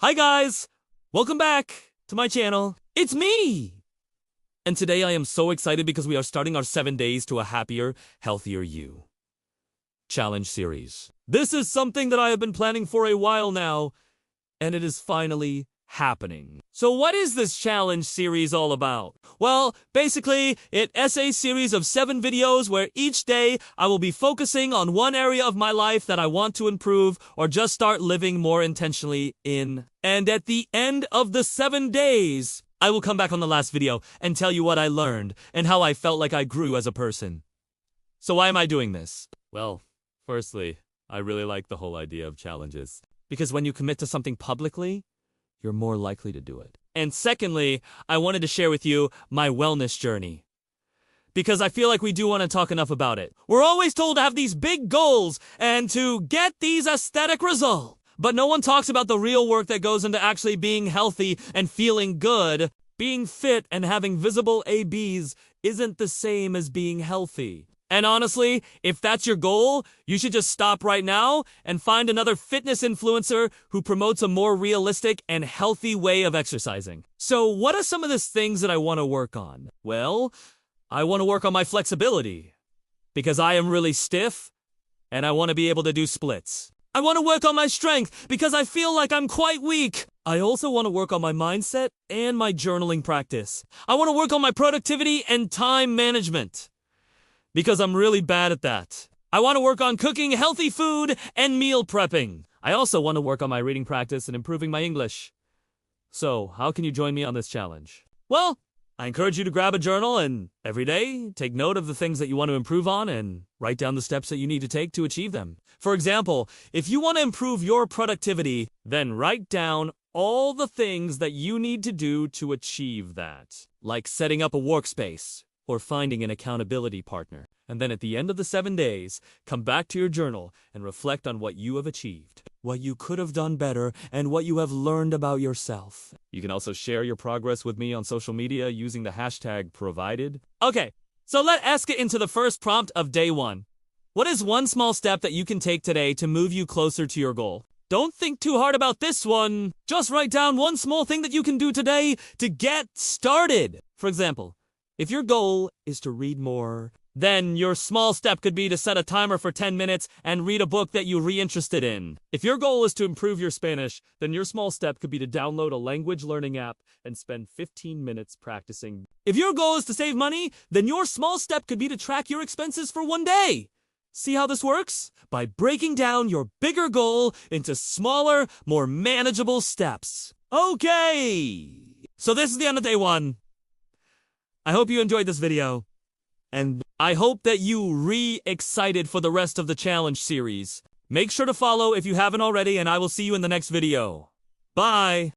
Hi guys! Welcome back to my channel. It's me! And today I am so excited because we are starting our 7 days to a happier, healthier you challenge series. This is something that I have been planning for a while now, and it is finally happening. So what is this challenge series all about? Well, basically, it's a series of 7 videos where each day I will be focusing on one area of my life that I want to improve or just start living more intentionally in. And at the end of the 7 days, I will come back on the last video and tell you what I learned and how I felt like I grew as a person. So why am I doing this? Well, firstly, I really like the whole idea of challenges. Because when you commit to something publicly, you're more likely to do it. And secondly, I wanted to share with you my wellness journey. Because I feel like we do want to talk enough about it. We're always told to have these big goals and to get these aesthetic results. But no one talks about the real work that goes into actually being healthy and feeling good. Being fit and having visible ABs isn't the same as being healthy. And honestly, if that's your goal, you should just stop right now and find another fitness influencer who promotes a more realistic and healthy way of exercising. So what are some of the things that I want to work on? Well, I want to work on my flexibility because I am really stiff and I want to be able to do splits. I want to work on my strength because I feel like I'm quite weak. I also want to work on my mindset and my journaling practice. I want to work on my productivity and time management, because I'm really bad at that. I want to work on cooking healthy food and meal prepping. I also want to work on my reading practice and improving my English. So, how can you join me on this challenge? Well, I encourage you to grab a journal and every day take note of the things that you want to improve on and write down the steps that you need to take to achieve them. For example, if you want to improve your productivity, then write down all the things that you need to do to achieve that, like setting up a workspace or finding an accountability partner. And then at the end of the 7 days, come back to your journal and reflect on what you have achieved, what you could have done better, and what you have learned about yourself. You can also share your progress with me on social media using the hashtag provided. Okay, so let's get into the first prompt of day 1. What is one small step that you can take today to move you closer to your goal? Don't think too hard about this one. Just write down one small thing that you can do today to get started. For example, if your goal is to read more, then your small step could be to set a timer for 10 minutes and read a book that you're interested in. If your goal is to improve your Spanish, then your small step could be to download a language learning app and spend 15 minutes practicing. If your goal is to save money, then your small step could be to track your expenses for 1 day. See how this works? By breaking down your bigger goal into smaller, more manageable steps. Okay! So this is the end of day 1. I hope you enjoyed this video, and I hope that you re-excited for the rest of the challenge series. Make sure to follow if you haven't already, and I will see you in the next video. Bye!